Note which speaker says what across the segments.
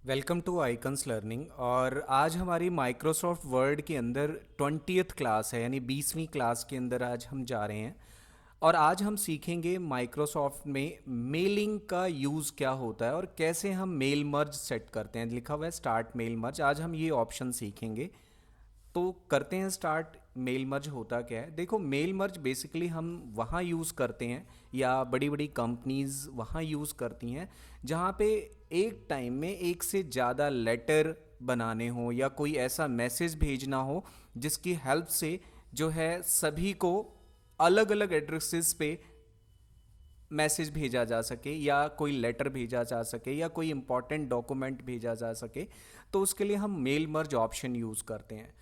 Speaker 1: Welcome to icons learning. और आज हमारी माइक्रोसॉफ्ट वर्ड के अंदर 20th क्लास है, यानी 20वीं क्लास के अंदर आज हम जा रहे हैं। और आज हम सीखेंगे माइक्रोसॉफ्ट में मेलिंग का यूज़ क्या होता है और कैसे हम मेल मर्ज सेट करते हैं। लिखा हुआ है स्टार्ट मेल मर्ज, आज हम ये ऑप्शन सीखेंगे। तो करते हैं स्टार्ट। मेल मर्ज होता क्या है? देखो, मेल मर्ज बेसिकली हम वहाँ यूज़ करते हैं या बड़ी बड़ी कंपनीज वहाँ यूज़ करती हैं जहाँ पे एक टाइम में एक से ज़्यादा लेटर बनाने हो या कोई ऐसा मैसेज भेजना हो जिसकी हेल्प से जो है सभी को अलग अलग एड्रेसेस पे मैसेज भेजा जा सके या कोई लेटर भेजा जा सके या कोई इंपॉर्टेंट डॉक्यूमेंट भेजा जा सके। तो उसके लिए हम मेल मर्ज ऑप्शन यूज़ करते हैं।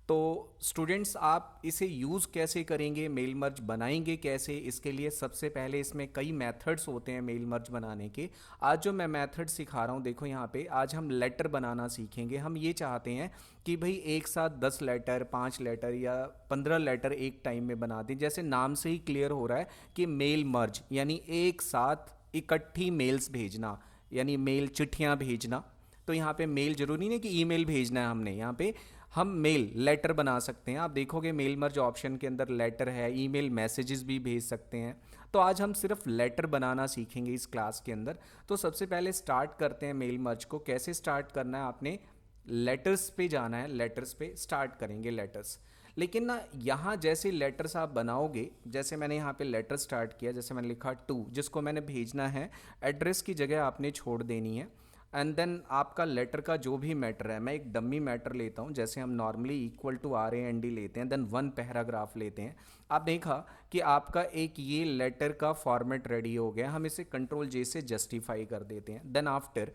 Speaker 1: तो स्टूडेंट्स, आप इसे यूज़ कैसे करेंगे, मेल मर्ज बनाएंगे कैसे, इसके लिए सबसे पहले इसमें कई मेथड्स होते हैं मेल मर्ज बनाने के। आज जो मैं मेथड सिखा रहा हूँ, देखो यहाँ पे आज हम लेटर बनाना सीखेंगे। हम ये चाहते हैं कि भाई एक साथ 10 लेटर, 5 लेटर या 15 लेटर एक टाइम में बना दें। जैसे नाम से ही क्लियर हो रहा है कि मेल मर्ज यानी एक साथ इकट्ठी मेल्स भेजना, यानी मेल चिट्ठियाँ भेजना। तो यहाँ पे मेल जरूरी नहीं कि ईमेल भेजना है हमने, यहाँ पे हम मेल लेटर बना सकते हैं। आप देखोगे मेल मर्ज ऑप्शन के अंदर लेटर है, ईमेल मैसेजेस भी भेज सकते हैं। तो आज हम सिर्फ लेटर बनाना सीखेंगे इस क्लास के अंदर। तो सबसे पहले स्टार्ट करते हैं मेल मर्ज को। कैसे स्टार्ट करना है? आपने लेटर्स पे जाना है, लेटर्स पे स्टार्ट करेंगे लेटर्स। लेकिन ना यहाँ जैसे लेटर्स आप बनाओगे, जैसे मैंने यहाँ पे लेटर स्टार्ट किया, जैसे मैंने लिखा टू, जिसको मैंने भेजना है, एड्रेस की जगह आपने छोड़ देनी है। एंड देन आपका लेटर का जो भी मैटर है, मैं एक डमी मैटर लेता हूँ, जैसे हम नॉर्मली इक्वल टू RAND लेते हैं, देन 1 पैराग्राफ लेते हैं। आप देखा कि आपका एक ये लेटर का फॉर्मेट रेडी हो गया। हम इसे Ctrl J से जस्टिफाई कर देते हैं। देन आफ्टर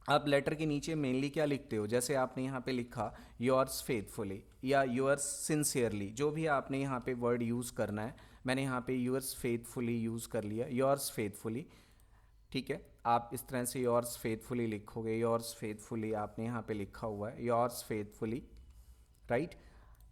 Speaker 1: आप लेटर के नीचे मेनली क्या लिखते हो? जैसे आपने यहाँ पे लिखा योर्स फेथफुली या योर्स सिंसियरली, जो भी आपने यहाँ पे वर्ड यूज़ करना है। मैंने यहाँ पे योर्स फेथफुली यूज़ कर लिया, योर्स फेथफुली। ठीक है, आप इस तरह से योर्स फेथफुली लिखोगे। योर्स फेथफुली आपने यहाँ पे लिखा हुआ है, योर्स फेथफुली, राइट।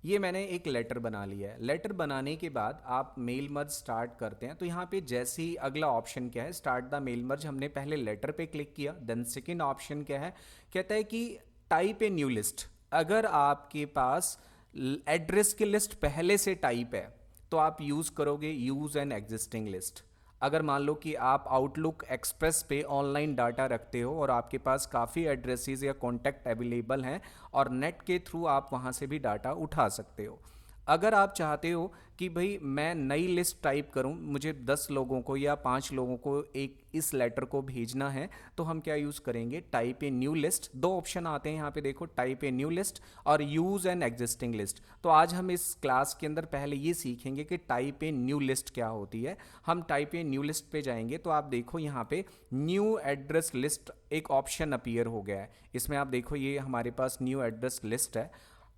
Speaker 1: ये मैंने एक लेटर बना लिया है। लेटर बनाने के बाद आप मेल मर्ज स्टार्ट करते हैं। तो यहाँ पे जैसे ही अगला ऑप्शन क्या है, स्टार्ट द मेल मर्ज, हमने पहले लेटर पे क्लिक किया। देन सेकेंड ऑप्शन क्या है? कहता है कि टाइप ए न्यू लिस्ट। अगर आपके पास एड्रेस की लिस्ट पहले से टाइप है तो आप यूज़ करोगे यूज़ एन एग्जिस्टिंग लिस्ट। अगर मान लो कि आप आउटलुक एक्सप्रेस पे ऑनलाइन डाटा रखते हो और आपके पास काफ़ी एड्रेसेस या कॉन्टैक्ट अवेलेबल हैं और नेट के थ्रू आप वहाँ से भी डाटा उठा सकते हो। अगर आप चाहते हो कि भाई मैं नई लिस्ट टाइप करूं, मुझे 10 लोगों को या 5 लोगों को एक इस लेटर को भेजना है, तो हम क्या यूज़ करेंगे? Type a new list. दो ऑप्शन आते हैं यहाँ पे, देखो, टाइप ए न्यू लिस्ट और यूज़ एन एग्जिस्टिंग लिस्ट। तो आज हम इस क्लास के अंदर पहले ये सीखेंगे कि टाइप ए न्यू लिस्ट क्या होती है। हम टाइप ए न्यू लिस्ट पे जाएंगे तो आप देखो यहाँ पे न्यू एड्रेस लिस्ट एक ऑप्शन अपीयर हो गया है। इसमें आप देखो ये हमारे पास न्यू एड्रेस लिस्ट है।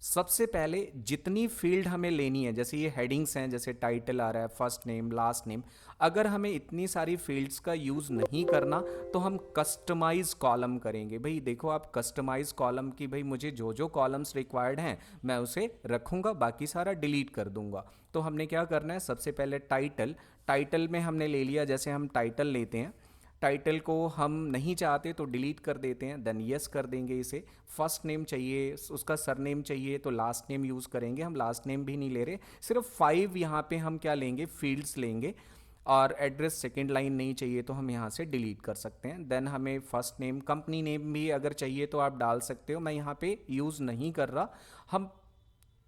Speaker 1: सबसे पहले जितनी फील्ड हमें लेनी है, जैसे ये हेडिंग्स हैं, जैसे टाइटल आ रहा है, फर्स्ट नेम, लास्ट नेम, अगर हमें इतनी सारी फील्ड्स का यूज़ नहीं करना तो हम कस्टमाइज कॉलम करेंगे। भाई देखो, आप कस्टमाइज कॉलम की, भाई मुझे जो जो कॉलम्स रिक्वायर्ड हैं मैं उसे रखूंगा, बाकी सारा डिलीट कर दूंगा। तो हमने क्या करना है? सबसे पहले टाइटल, टाइटल में हमने ले लिया, जैसे हम टाइटल लेते हैं, टाइटल को हम नहीं चाहते तो डिलीट कर देते हैं, देन यस कर देंगे इसे। फर्स्ट नेम चाहिए, उसका सरनेम चाहिए तो लास्ट नेम यूज़ करेंगे। हम लास्ट नेम भी नहीं ले रहे, सिर्फ 5 यहाँ पे हम क्या लेंगे? फील्ड्स लेंगे। और एड्रेस सेकेंड लाइन नहीं चाहिए तो हम यहाँ से डिलीट कर सकते हैं। देन हमें फर्स्ट नेम, कंपनी नेम भी अगर चाहिए तो आप डाल सकते हो, मैं यहाँ पे यूज़ नहीं कर रहा। हम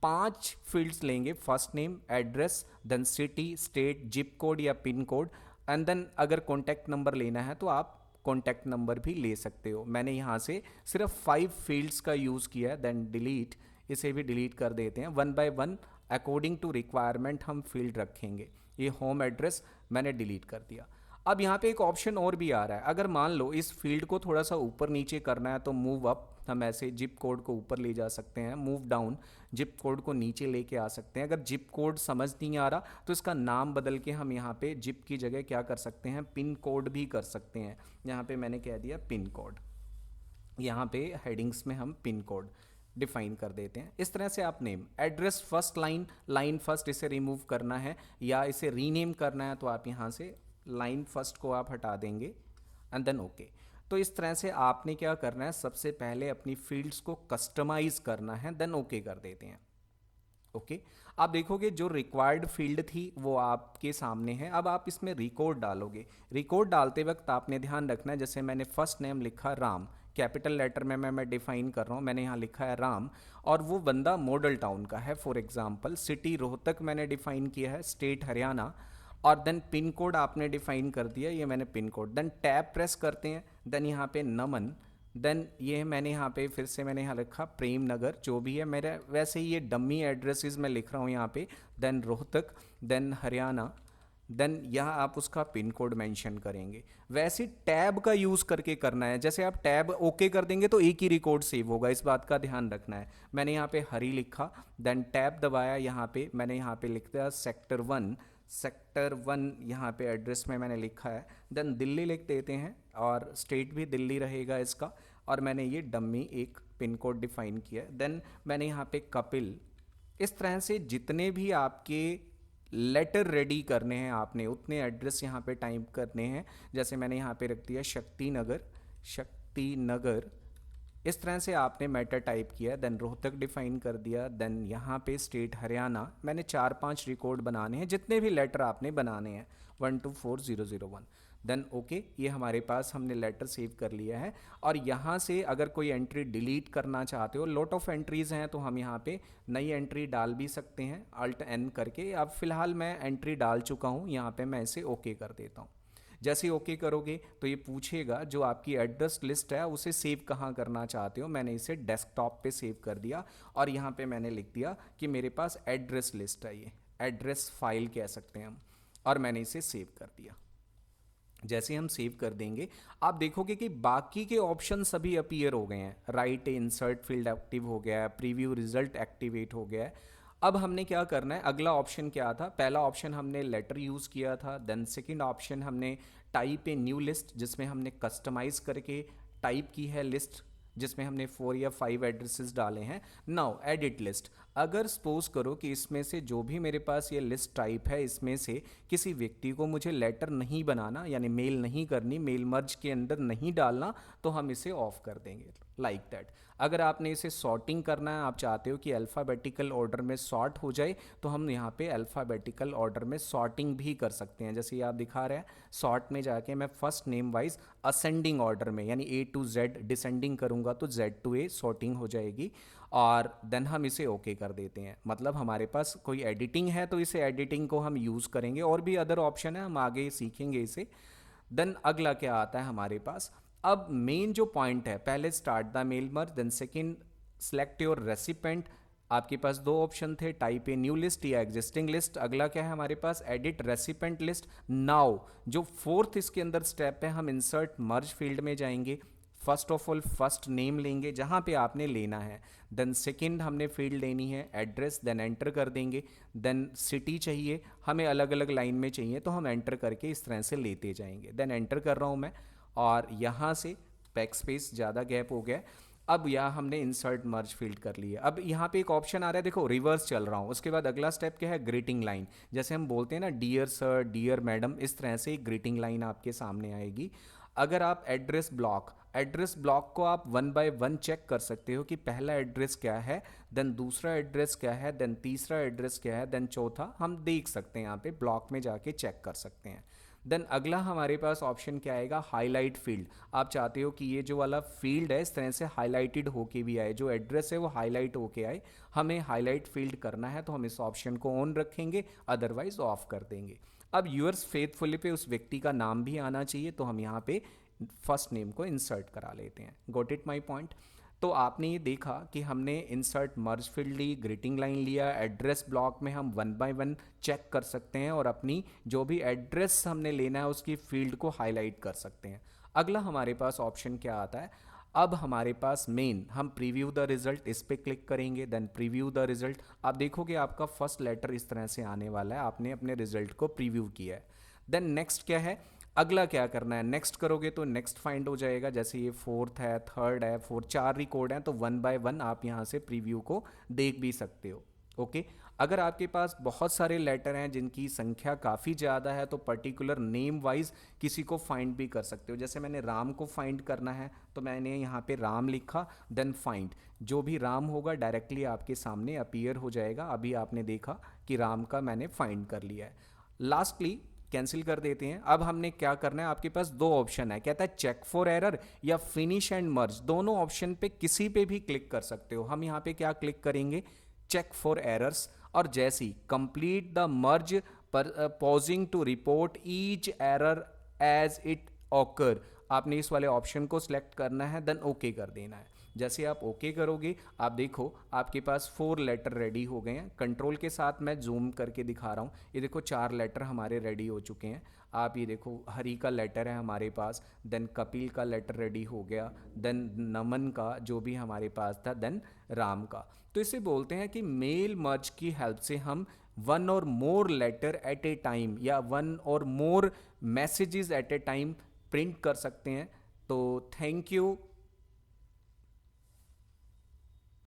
Speaker 1: 5 फील्ड्स लेंगे, first name, address, then city, state, zip code या पिन कोड। एंड देन अगर कॉन्टैक्ट नंबर लेना है तो आप कॉन्टैक्ट नंबर भी ले सकते हो। मैंने यहाँ से सिर्फ 5 फील्ड्स का यूज़ किया है, देन डिलीट, इसे भी डिलीट कर देते हैं। One by one according to requirement हम फील्ड रखेंगे। ये होम एड्रेस मैंने डिलीट कर दिया। अब यहाँ पे एक ऑप्शन और भी आ रहा है, अगर मान लो इस फील्ड को थोड़ा सा ऊपर नीचे करना है तो मूव अप, हम ऐसे जिप कोड को ऊपर ले जा सकते हैं। मूव डाउन, जिप कोड को नीचे लेके आ सकते हैं। अगर जिप कोड समझ नहीं आ रहा तो इसका नाम बदल के हम यहाँ पे जिप की जगह क्या कर सकते हैं? पिन कोड भी कर सकते हैं। यहाँ पे मैंने कह दिया पिन कोड, यहाँ पे हेडिंग्स में हम पिन कोड डिफाइन कर देते हैं। इस तरह से आप name, address, first line, line first, इसे रिमूव करना है या इसे रीनेम करना है तो आप यहाँ से लाइन फर्स्ट को आप हटा देंगे एंड देन ओके। तो इस तरह से आपने क्या करना है, सबसे पहले अपनी फील्ड्स को कस्टमाइज करना है, देन ओके कर देते हैं। ओके, आप देखोगे जो रिक्वायर्ड फील्ड थी वो आपके सामने है। अब आप इसमें रिकॉर्ड डालोगे। रिकॉर्ड डालते वक्त आपने ध्यान रखना है, जैसे मैंने फर्स्ट नेम लिखा राम, कैपिटल लेटर में मैं डिफाइन कर रहा हूँ, मैंने यहाँ लिखा है राम, और वो बंदा मॉडल टाउन का है। फॉर एग्जांपल सिटी रोहतक मैंने डिफाइन किया है, स्टेट हरियाणा, और देन पिन कोड आपने डिफाइन कर दिया, ये मैंने pin code, then tab press करते हैं, देन यहाँ पे नमन, देन ये मैंने यहाँ पे फिर से मैंने यहाँ लिखा प्रेम नगर, जो भी है मेरा, वैसे ही ये डमी एड्रेसेस मैं लिख रहा हूँ यहाँ पे, then Rohtak, then Haryana, then यहाँ आप उसका पिन कोड मेंशन करेंगे। वैसे टैब का यूज़ करके करना है, जैसे आप टैब ओके कर देंगे तो एक ही रिकॉर्ड सेव होगा, इस बात का ध्यान रखना है। मैंने यहाँ पे हरी लिखा, देन टैब दबाया, यहाँ पे मैंने यहाँ पे लिख दिया सेक्टर 1, सेक्टर 1 यहाँ पे एड्रेस में मैंने लिखा है, देन दिल्ली लिख देते हैं और स्टेट भी दिल्ली रहेगा इसका, और मैंने ये डम्मी एक पिन कोड डिफाइन किया है। देन मैंने यहाँ पे कपिल। इस तरह से जितने भी आपके लेटर रेडी करने हैं आपने उतने एड्रेस यहाँ पे टाइप करने हैं। जैसे मैंने यहाँ पे रख दिया शक्ति नगर, शक्ति नगर, इस तरह से आपने मैटर टाइप किया, देन रोहतक डिफाइन कर दिया, देन यहाँ पे स्टेट हरियाणा। मैंने 4-5 रिकॉर्ड बनाने हैं, जितने भी लेटर आपने बनाने हैं 124001, देन ओके, ये हमारे पास हमने लेटर सेव कर लिया है। और यहाँ से अगर कोई एंट्री डिलीट करना चाहते हो, लॉट ऑफ एंट्रीज हैं, तो हम यहाँ पे नई एंट्री डाल भी सकते हैं Alt N करके। अब फिलहाल मैं एंट्री डाल चुका हूँ, यहाँ पे मैं इसे ओके कर देता हूँ। जैसे ओके करोगे तो ये पूछेगा जो आपकी एड्रेस लिस्ट है उसे सेव कहाँ करना चाहते हो। मैंने इसे डेस्कटॉप पे सेव कर दिया, और यहाँ पे मैंने लिख दिया कि मेरे पास एड्रेस लिस्ट है, ये एड्रेस फाइल कह सकते हैं हम, और मैंने इसे सेव कर दिया। जैसे हम सेव कर देंगे आप देखोगे कि बाकी के ऑप्शन सभी अपीयर हो गए हैं। राइट इंसर्ट फील्ड एक्टिव हो गया है, प्रीव्यू रिजल्ट एक्टिवेट हो गया है। अब हमने क्या करना है, अगला ऑप्शन क्या था, पहला ऑप्शन हमने लेटर यूज़ किया था, देन सेकंड ऑप्शन हमने टाइप ए न्यू लिस्ट, जिसमें हमने कस्टमाइज करके टाइप की है लिस्ट, जिसमें हमने 4 या 5 एड्रेसेस डाले हैं। नाउ एडिट लिस्ट, अगर सपोज करो कि इसमें से जो भी मेरे पास ये लिस्ट टाइप है, इसमें से किसी व्यक्ति को मुझे लेटर नहीं बनाना, यानी मेल नहीं करनी, मेल मर्ज के अंदर नहीं डालना, तो हम इसे ऑफ कर देंगे लाइक दैट। अगर आपने इसे सॉर्टिंग करना है, आप चाहते हो कि अल्फ़ाबेटिकल ऑर्डर में सॉर्ट हो जाए, तो हम यहाँ पे अल्फ़ाबेटिकल ऑर्डर में सॉर्टिंग भी कर सकते हैं। जैसे ये आप दिखा रहे हैं, सॉर्ट में जाके मैं first name wise ascending order में, यानी A to Z, डिसेंडिंग करूँगा तो Z to A सॉर्टिंग हो जाएगी, और देन हम इसे ओके कर देते हैं। मतलब हमारे पास कोई एडिटिंग है तो इसे एडिटिंग को हम यूज़ करेंगे, और भी अदर ऑप्शन है, हम आगे सीखेंगे इसे। देन अगला क्या आता है हमारे पास, अब मेन जो पॉइंट है, पहले start the mail merge, then second select your recipient. आपके पास दो ऑप्शन थे, टाइप ए न्यू लिस्ट या एग्जिस्टिंग लिस्ट। अगला क्या है हमारे पास, एडिट रेसिपेंट लिस्ट। नाउ जो फोर्थ इसके अंदर स्टेप है, हम इंसर्ट मर्ज फील्ड में जाएंगे। First of all first name लेंगे जहाँ पे आपने लेना है, देन सेकंड हमने फील्ड लेनी है एड्रेस, देन एंटर कर देंगे। देन सिटी चाहिए हमें, अलग अलग लाइन में चाहिए, तो हम एंटर करके इस तरह से लेते जाएंगे। देन एंटर कर रहा हूँ मैं, और यहाँ से बैक स्पेस ज़्यादा गैप हो गया। अब यहाँ हमने इंसर्ट मर्ज फील्ड कर लिया। अब यहाँ पे एक ऑप्शन आ रहा है, देखो रिवर्स चल रहा हूँ। उसके बाद अगला स्टेप क्या है, ग्रीटिंग लाइन। जैसे हम बोलते हैं ना डियर सर, डियर मैडम, इस तरह से एक ग्रीटिंग लाइन आपके सामने आएगी। अगर आप एड्रेस ब्लॉक को आप 1 बाय 1 चेक कर सकते हो कि पहला एड्रेस क्या है, देन दूसरा एड्रेस क्या है, देन तीसरा एड्रेस क्या है, देन चौथा, हम देख सकते हैं यहाँ पे ब्लॉक में जाके चेक कर सकते हैं। देन अगला हमारे पास ऑप्शन क्या आएगा, हाईलाइट फील्ड। आप चाहते हो कि ये जो वाला फील्ड है इस तरह से हाईलाइटेड होके भी आए, जो एड्रेस है वो हाईलाइट होके आए। हमें हाईलाइट फील्ड करना है तो हम इस ऑप्शन को ऑन रखेंगे, अदरवाइज ऑफ कर देंगे। अब यूअर्स फेथफुली पे उस व्यक्ति का नाम भी आना चाहिए, तो हम यहाँ पे फर्स्ट नेम को इंसर्ट करा लेते हैं। Got it my point. तो आपने ये देखा कि हमने इंसर्ट मर्ज फील्ड ली, ग्रीटिंग लाइन लिया, एड्रेस ब्लॉक में हम 1 बाय 1 चेक कर सकते हैं, और अपनी जो भी एड्रेस हमने लेना है उसकी फील्ड को हाईलाइट कर सकते हैं। अगला हमारे पास ऑप्शन क्या आता है, अब हमारे पास मेन, हम प्रीव्यू द रिजल्ट, इस पे क्लिक करेंगे, देन प्रीव्यू द रिजल्ट। आप देखोगे आपका फर्स्ट लेटर इस तरह से आने वाला है, आपने अपने रिजल्ट को प्रीव्यू किया है। देन नेक्स्ट क्या है, अगला क्या करना है, नेक्स्ट करोगे तो नेक्स्ट फाइंड हो जाएगा। जैसे ये फोर्थ है, थर्ड है, 4 रिकॉर्ड हैं, तो 1 बाय 1 आप यहाँ से प्रीव्यू को देख भी सकते हो। ओके, अगर आपके पास बहुत सारे लेटर हैं जिनकी संख्या काफ़ी ज़्यादा है तो पर्टिकुलर नेम वाइज किसी को फाइंड भी कर सकते हो। जैसे मैंने राम को फाइंड करना है तो मैंने यहाँ पे राम लिखा, देन फाइंड, जो भी राम होगा डायरेक्टली आपके सामने अपीयर हो जाएगा। अभी आपने देखा कि राम का मैंने फाइंड कर लिया है। लास्टली कैंसिल कर देते हैं। अब हमने क्या करना है, आपके पास दो ऑप्शन है, कहता है चेक फॉर एरर या फिनिश एंड मर्ज। दोनों ऑप्शन पे किसी पे भी क्लिक कर सकते हो। हम यहाँ पे क्या क्लिक करेंगे, चेक फॉर एरर्स, और जैसी कंप्लीट द मर्ज पर pausing to report each error as it occur, आपने इस वाले ऑप्शन को सिलेक्ट करना है, देन ओके कर देना है। जैसे आप ओके करोगे आप देखो आपके पास 4 लेटर रेडी हो गए हैं। कंट्रोल के साथ मैं जूम करके दिखा रहा हूँ, ये देखो 4 लेटर हमारे रेडी हो चुके हैं। आप ये देखो हरी का लेटर है हमारे पास, देन कपिल का लेटर रेडी हो गया, देन नमन का जो भी हमारे पास था, देन राम का। तो इसे बोलते हैं कि मेल मर्ज की हेल्प से हम वन और मोर लेटर एट ए टाइम या वन और मोर messages at A time print कर सकते हैं। तो थैंक यू।